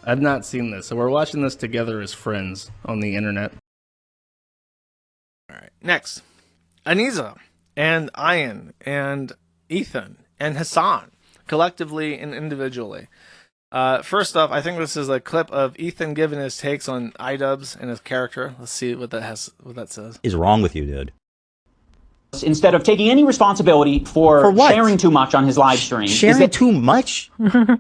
I've not seen this, so we're watching this together as friends on the internet. All right. Next, Anissa and Ian and Ethan and Hassan, collectively and individually. First off, I think this is a clip of Ethan giving his takes on iDubbbz and his character. Let's see what that says. Is wrong with you, dude? Instead of taking any responsibility for sharing too much on his live stream. Sharing too much?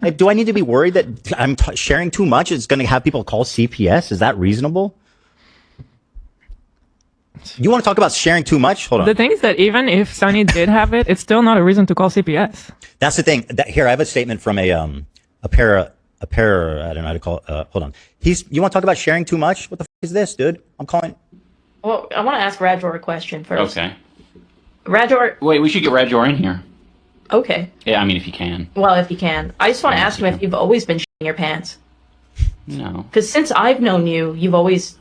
Like, do I need to be worried that I'm sharing too much is going to have people call CPS? Is that reasonable? You want to talk about sharing too much? Hold on. The thing is that even if Sunny did have it, it's still not a reason to call CPS. That's the thing. Here, I have a statement from a para, I don't know how to call it. Hold on. You want to talk about sharing too much? What the f is this, dude? I'm calling. Well, I want to ask Radjor a question first. Okay. Radjor. Wait, we should get Radjor in here. Okay. Yeah, I mean, if you can. Well, if you can. I just want to ask him if you've always been shitting your pants. No. Because since I've known you, you've always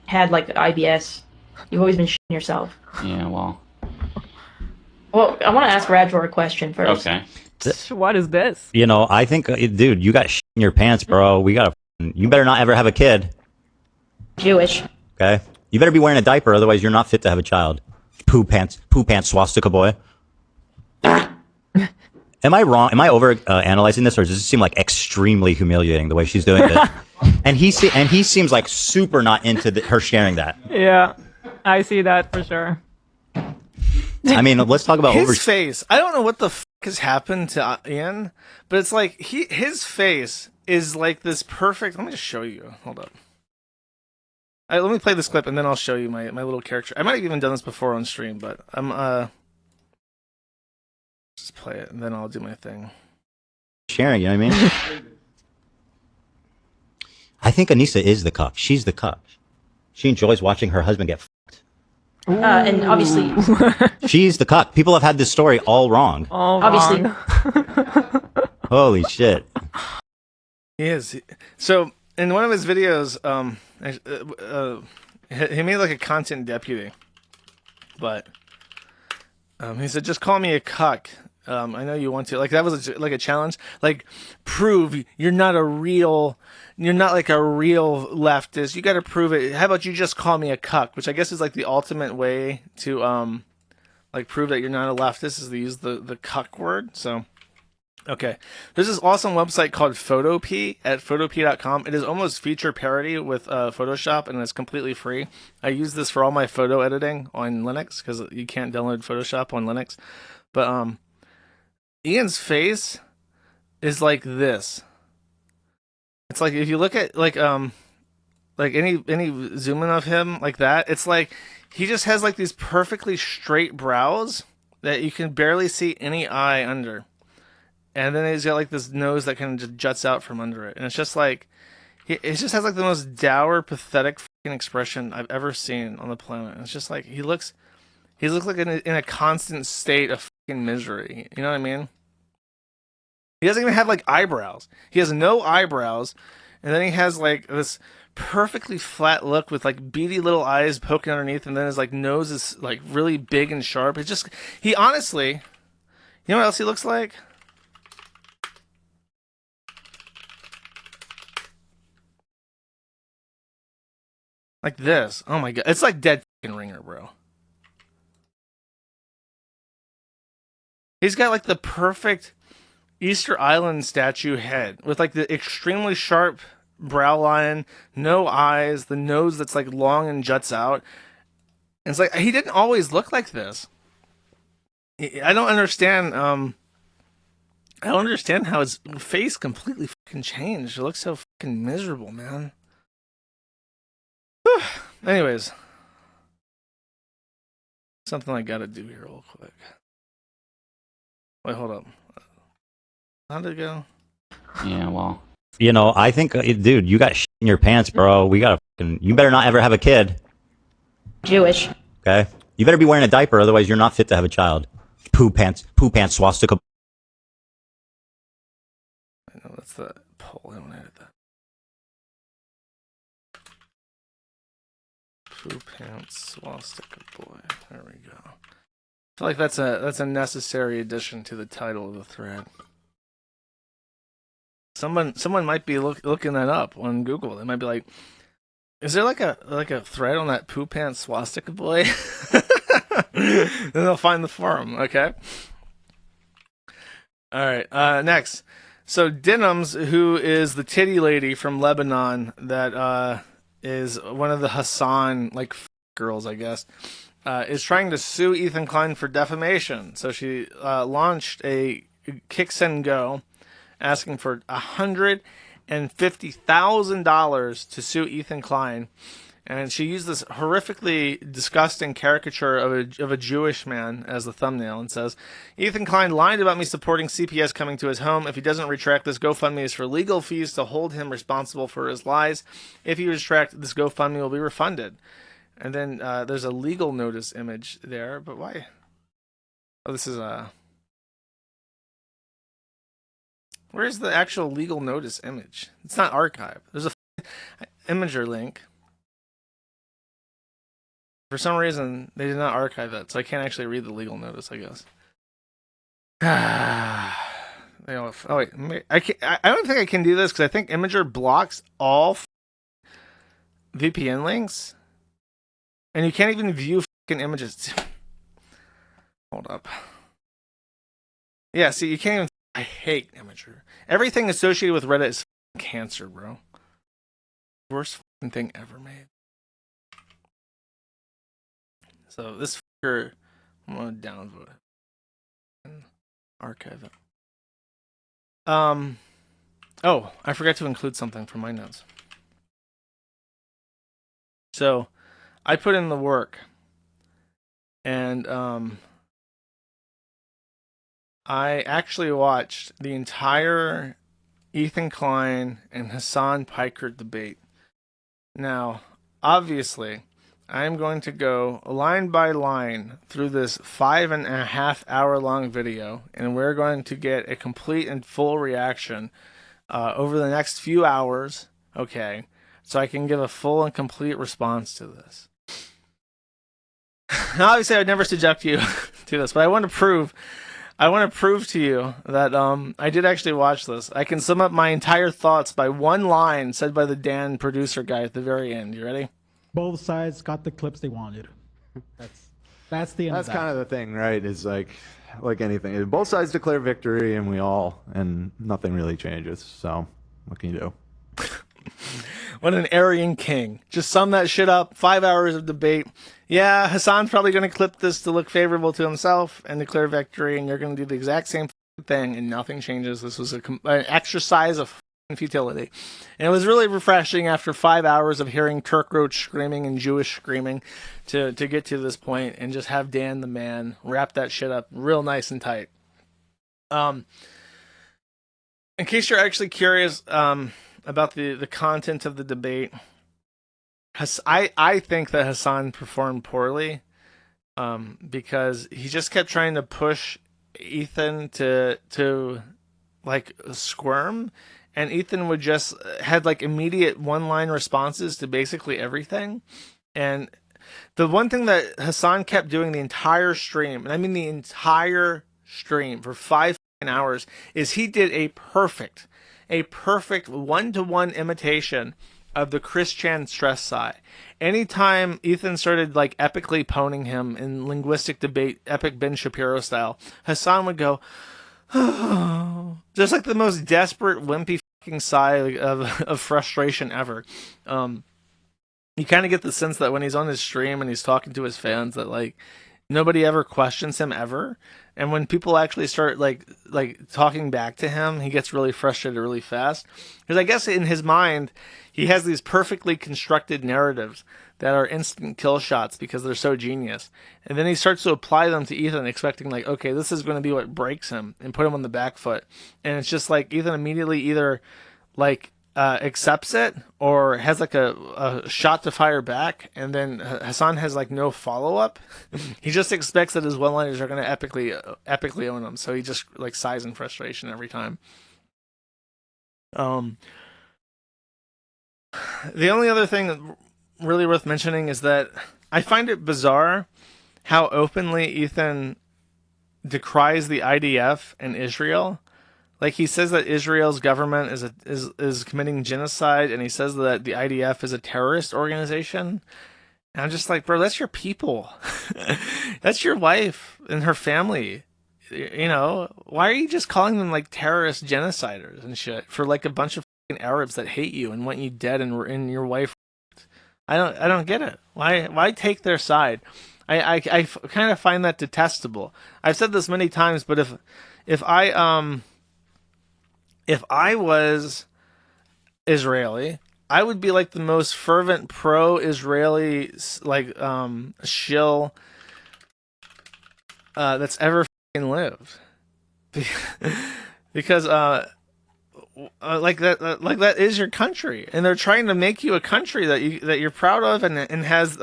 had, like, IBS. You've always been shitting yourself. Yeah, well. Well, I want to ask Radjor a question first. Okay. What is this? You know, I think, dude, you got shit in your pants, bro. You better not ever have a kid. Jewish. Okay? You better be wearing a diaper, otherwise you're not fit to have a child. Poo pants, swastika boy. Am I wrong? Am I over analyzing this, or does it seem like extremely humiliating the way she's doing it? And he seems like super not into her sharing that. Yeah, I see that for sure. I mean, let's talk about his face. I don't know what the f has happened to Ian, but it's like his face is like this perfect. Let me just show you. Hold up. Let me play this clip and then I'll show you my little character. I might have even done this before on stream, but I'm just play it and then I'll do my thing. Sharing, you know what I mean? I think Anissa is the cuck. She's the cuck. She enjoys watching her husband get fucked. And obviously... She's the cuck. People have had this story all wrong. Obviously. Holy shit. He is. So, in one of his videos, he made like a content deputy. But he said, just call me a cuck. I know you want to. Like, that was like a challenge. Like, prove you're not like a real leftist. You got to prove it. How about you just call me a cuck? Which I guess is like the ultimate way to, like, prove that you're not a leftist, is to use the cuck word. So, okay. There's this awesome website called Photopea at photopea.com. It is almost feature parity with Photoshop, and it's completely free. I use this for all my photo editing on Linux because you can't download Photoshop on Linux. But, Ian's face is like this. It's like if you look at like any zoom in of him like that, it's like he just has like these perfectly straight brows that you can barely see any eye under. And then he's got like this nose that kind of just juts out from under it. And it's just like it just has like the most dour, pathetic fucking expression I've ever seen on the planet. It's just like he looks like in a constant state of fucking misery. You know what I mean? He doesn't even have like eyebrows. He has no eyebrows, and then he has like this perfectly flat look with like beady little eyes poking underneath, and then his like nose is like really big and sharp. It's just he honestly, you know what else he looks like? Like this. Oh my god, it's like Dead fucking Ringer, bro. He's got like the perfect Easter Island statue head with like the extremely sharp brow line, no eyes, the nose that's like long and juts out. And it's like he didn't always look like this. I don't understand. I don't understand how his face completely fucking changed. It looks so fucking miserable, man. Anyways, something I gotta do here real quick. Wait, hold up. How'd it go? Yeah, well. You know, I think, dude, you got shit in your pants, bro. You better not ever have a kid. Jewish. Okay? You better be wearing a diaper, otherwise you're not fit to have a child. Poo pants, swastika. I know, that's the poll. I don't edit that. Poo pants, swastika boy. There we go. I feel like that's a necessary addition to the title of the thread. Someone might be looking that up on Google. They might be like, is there like a thread on that poo pants swastika boy? Then they'll find the forum. Okay. All right. Next. So Denims, who is the titty lady from Lebanon, that is one of the Hassan girls, I guess, is trying to sue Ethan Klein for defamation. So she launched a kick send go, asking for $150,000 to sue Ethan Klein, and she used this horrifically disgusting caricature of a Jewish man as the thumbnail, and says, Ethan Klein lied about me supporting CPS coming to his home. If he doesn't retract, this GoFundMe is for legal fees to hold him responsible for his lies. If he retracts, this GoFundMe will be refunded. And then there's a legal notice image there, but why? Oh, this is where's the actual legal notice image? It's not archived. There's a Imager link. For some reason, they did not archive that, so I can't actually read the legal notice, I guess. Oh wait, I don't think I can do this because I think Imager blocks all VPN links, and you can't even view fucking images. Hold up. Yeah, see, you can't even. I hate Imager. Everything associated with Reddit is cancer, bro. Worst thing ever made. So this fucker, I'm gonna downvote it and archive it. Oh, I forgot to include something from my notes. So I put in the work, and I actually watched the entire Ethan Klein and Hassan Piker debate. Now, obviously, I'm going to go line by line through this 5.5 hour long video, and we're going to get a complete and full reaction over the next few hours, okay, so I can give a full and complete response to this. Now, obviously, I'd never subject you to this, but I want to prove to you that I did actually watch this. I can sum up my entire thoughts by one line said by the Dan producer guy at the very end. You ready? Both sides got the clips they wanted. That's the end. That's kind of the thing, right? Is like anything. Both sides declare victory, and nothing really changes. So what can you do? What an Aryan king. Just sum that shit up. 5 hours of debate. Yeah, Hassan's probably going to clip this to look favorable to himself and declare victory, and you're going to do the exact same thing, and nothing changes. This was an exercise of futility. And it was really refreshing after 5 hours of hearing Turk Roach screaming and Jewish screaming to get to this point and just have Dan the man wrap that shit up real nice and tight. In case you're actually curious about the content of the debate, I think that Hassan performed poorly because he just kept trying to push Ethan to like squirm, and Ethan would just had like immediate one-line responses to basically everything. And the one thing that Hassan kept doing the entire stream, and I mean the entire stream for 5 hours, is he did a perfect one-to-one imitation of the Christian stress sigh. Anytime Ethan started like epically poning him in linguistic debate, epic Ben Shapiro style, Hassan would go, oh, just like the most desperate, wimpy fucking sigh of frustration ever. You kind of get the sense that when he's on his stream and he's talking to his fans, that like nobody ever questions him ever. And when people actually start like talking back to him, he gets really frustrated really fast. Because I guess in his mind, he has these perfectly constructed narratives that are instant kill shots because they're so genius. And then he starts to apply them to Ethan, expecting like, okay, this is going to be what breaks him and put him on the back foot. And it's just like Ethan immediately either like accepts it or has like a shot to fire back, and then Hassan has like no follow-up. He just expects that his one-liners are going to epically own him, so he just like sighs in frustration every time. The only other thing really worth mentioning is that I find it bizarre how openly Ethan decries the IDF and Israel. Like, he says that Israel's government is committing genocide, and he says that the IDF is a terrorist organization. And I'm just like, bro, that's your people. That's your wife and her family. You know, why are you just calling them like terrorist genociders and shit for like a bunch of fucking Arabs that hate you and want you dead and your wife? I don't get it. Why take their side? I kind of find that detestable. I've said this many times, but if I was Israeli, I would be like the most fervent pro-Israeli like shill that's ever fucking lived, because like that is your country, and they're trying to make you a country that you're proud of and has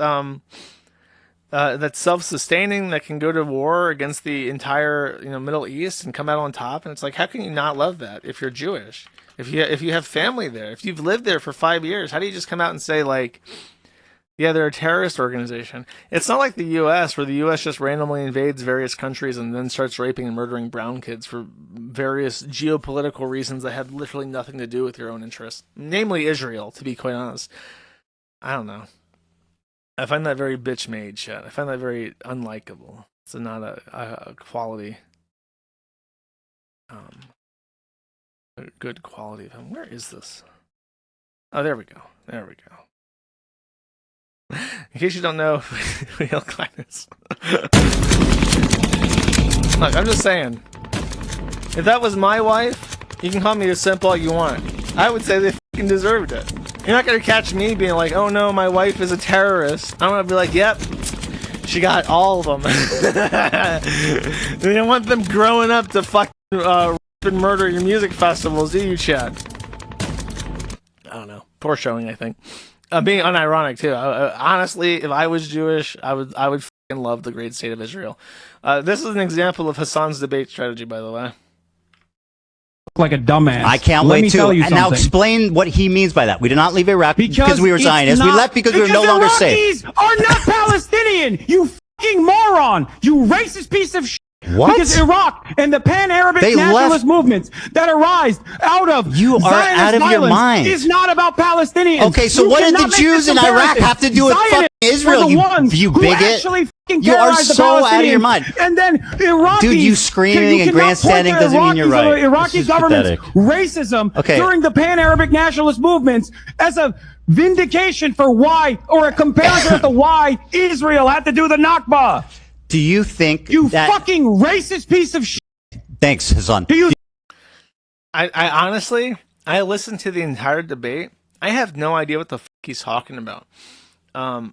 that's self-sustaining, that can go to war against the entire Middle East and come out on top. And it's like, how can you not love that if you're Jewish? If you have family there, if you've lived there for 5 years, how do you just come out and say like, yeah, they're a terrorist organization? It's not like the U.S., where the U.S. just randomly invades various countries and then starts raping and murdering brown kids for various geopolitical reasons that have literally nothing to do with your own interests, namely Israel, to be quite honest. I don't know. I find that very bitch-made shit. I find that very unlikable. It's not a quality, a good quality of him. Where is this? Oh, there we go. There we go. In case you don't know who Klein is. Look, I'm just saying. If that was my wife, you can call me as simple as you want. I would say they fucking deserved it. You're not gonna catch me being like, oh no, my wife is a terrorist. I'm gonna be like, yep, she got all of them. You don't want them growing up to fucking rape and murder your music festivals, do you, Chad? I don't know. Poor showing, I think. Being unironic too. Honestly, if I was Jewish, I would fucking love the great state of Israel. This is an example of Hassan's debate strategy, by the way. Like a dumbass. I can't wait to. And now explain what he means by that. We did not leave Iraq because we were Zionists. We left because we were no longer safe. Iraqis are not Palestinian. You fucking moron. You racist piece of shit. What? Because Iraq and the pan-Arabic nationalist movements that arise out of Zionist out of your mind is not about Palestinians. Okay, so what did the Jews in Iraq have to do with fucking Israel? You bigot. You are so out of your mind. And then Iraqis, dude, you screaming and grandstanding doesn't mean you're right. Iraqi government's racism during the pan-Arabic nationalist movements as a vindication for why, or a comparison as to why Israel had to do the Nakba. Do you think you fucking racist piece of shit? Thanks, Hassan. I honestly, I listened to the entire debate. I have no idea what the fuck he's talking about. I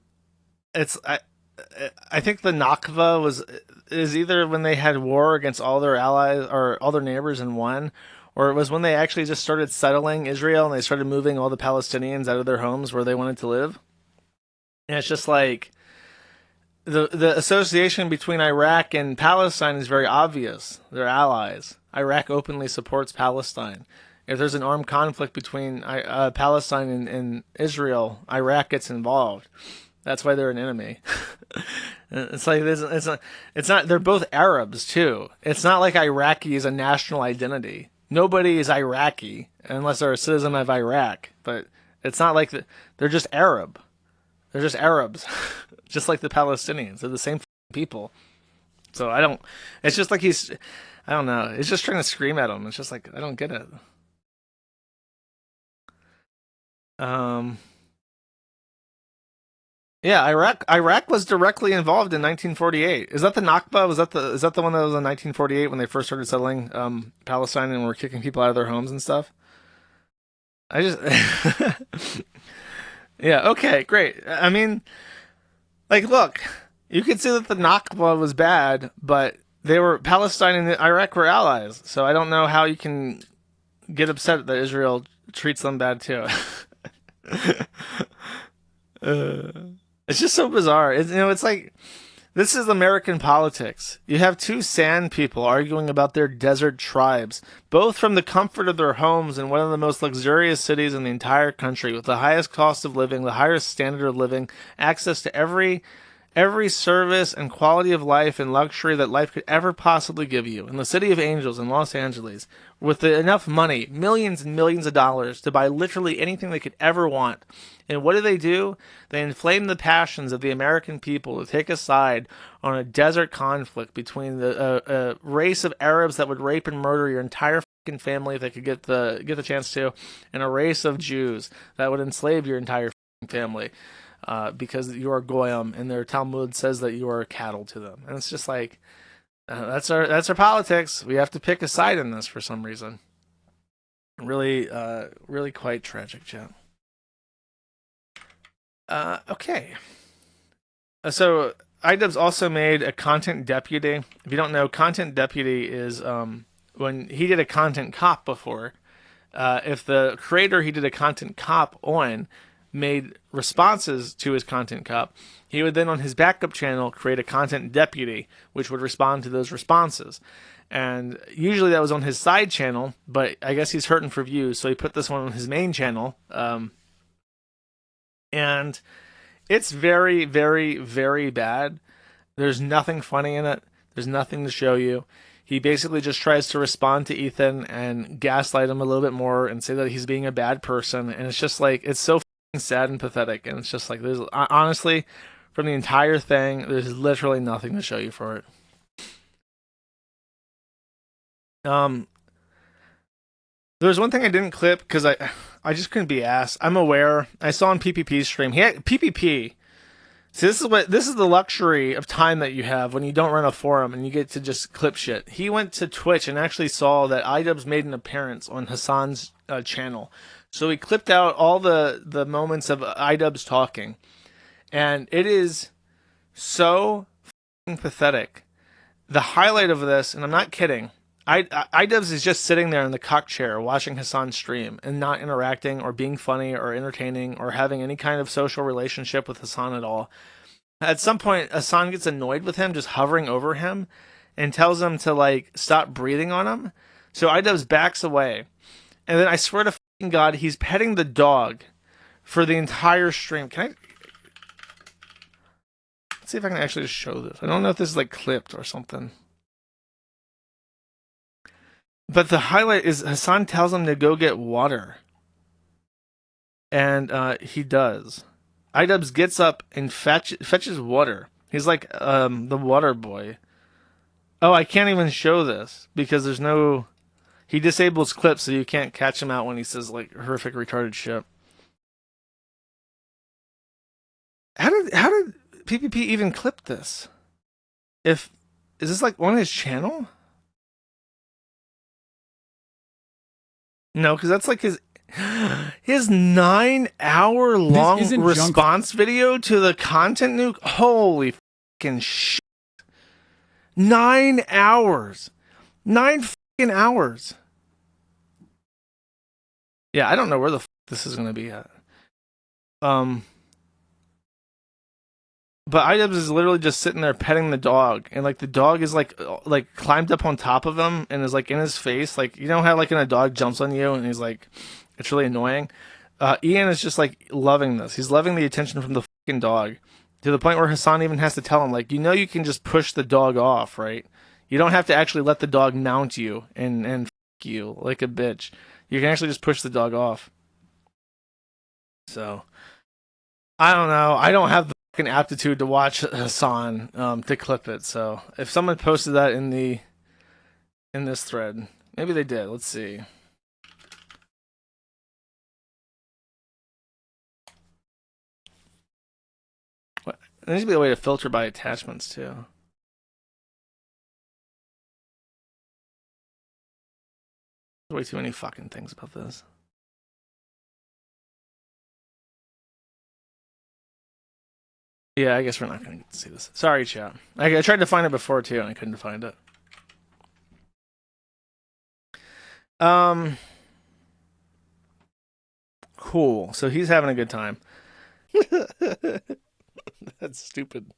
think the Nakba is either when they had war against all their allies or all their neighbors and won, or it was when they actually just started settling Israel and they started moving all the Palestinians out of their homes where they wanted to live. And it's just like, the association between Iraq and Palestine is very obvious. They're allies. Iraq openly supports Palestine. If there's an armed conflict between Palestine and Israel, Iraq gets involved. That's why they're an enemy. It's like this. It's not. They're both Arabs too. It's not like Iraqi is a national identity. Nobody is Iraqi unless they're a citizen of Iraq. But it's not like they're just Arab. They're just Arabs. Just like the Palestinians. They're the same people. So I don't... It's just like he's... I don't know. It's just trying to scream at him. It's just like, I don't get it. Yeah, Iraq was directly involved in 1948. Is that the Nakba? Is that the one that was in 1948 when they first started settling Palestine and were kicking people out of their homes and stuff? I just... Yeah, okay, great. I mean... Like, look, you could say that the Nakba was bad, but Palestine and Iraq were allies. So I don't know how you can get upset that Israel treats them bad too. It's just so bizarre. It's like, this is American politics. You have two sand people arguing about their desert tribes, both from the comfort of their homes in one of the most luxurious cities in the entire country, with the highest cost of living, the highest standard of living, access to every every service and quality of life and luxury that life could ever possibly give you in the City of Angels in Los Angeles with enough money, millions and millions of dollars to buy literally anything they could ever want. And what do? They inflame the passions of the American people to take a side on a desert conflict between a race of Arabs that would rape and murder your entire fucking family if they could get the chance to, and a race of Jews that would enslave your entire fucking family. Because you are goyim, and their Talmud says that you are cattle to them, and it's just like that's our politics. We have to pick a side in this for some reason. Really, really quite tragic, chat. Okay. So iDubbbz also made a content deputy. If you don't know, content deputy is when he did a content cop before. If the creator he did a content cop on made responses to his content cop, he would then on his backup channel create a content deputy which would respond to those responses. And usually that was on his side channel, but I guess he's hurting for views, so he put this one on his main channel. And it's very, very, very bad. There's nothing funny in it. There's nothing to show you. He basically just tries to respond to Ethan and gaslight him a little bit more and say that he's being a bad person. And it's just like, it's so sad and pathetic, and it's just like, there's honestly, from the entire thing, there's literally nothing to show you for it. There's one thing I didn't clip because I just couldn't be asked. I'm aware. I saw on PPP's stream. He had PPP. See, this is the luxury of time that you have when you don't run a forum and you get to just clip shit. He went to Twitch and actually saw that iDubbbz made an appearance on Hassan's channel. So he clipped out all the moments of iDubbbz talking. And it is so fucking pathetic. The highlight of this, and I'm not kidding, iDubbbz is just sitting there in the cuck chair watching Hassan stream and not interacting or being funny or entertaining or having any kind of social relationship with Hassan at all. At some point, Hassan gets annoyed with him just hovering over him and tells him to like stop breathing on him. So iDubbbz backs away. And then I swear to fucking God, he's petting the dog for the entire stream. Can I... Let's see if I can actually just show this. I don't know if this is like clipped or something. But the highlight is Hassan tells him to go get water. And he does. iDubbbz gets up and fetches water. He's like the water boy. Oh, I can't even show this because there's no... He disables clips so you can't catch him out when he says like horrific retarded shit. How did PPP even clip this? Is this like on his channel? No, because that's like his 9-hour long response video to the content nuke. Holy fucking shit! 9 hours, 9 fucking hours. Yeah, I don't know where the fuck this is gonna be at. But iDubbbz is literally just sitting there petting the dog, and like the dog is like climbed up on top of him and is like in his face, like you know how like when a dog jumps on you and he's like, it's really annoying. Ian is just like loving this. He's loving the attention from the fucking dog to the point where Hassan even has to tell him like, you can just push the dog off, right? You don't have to actually let the dog mount you and fuck you like a bitch. You can actually just push the dog off. So I don't know. I don't have the aptitude to watch Hassan to clip it. So if someone posted that in this thread, maybe they did. Let's see. What? There needs to be a way to filter by attachments too. There's way too many fucking things about this. Yeah, I guess we're not going to get to see this. Sorry, chat. I tried to find it before, too, and I couldn't find it. Cool. So he's having a good time. That's stupid.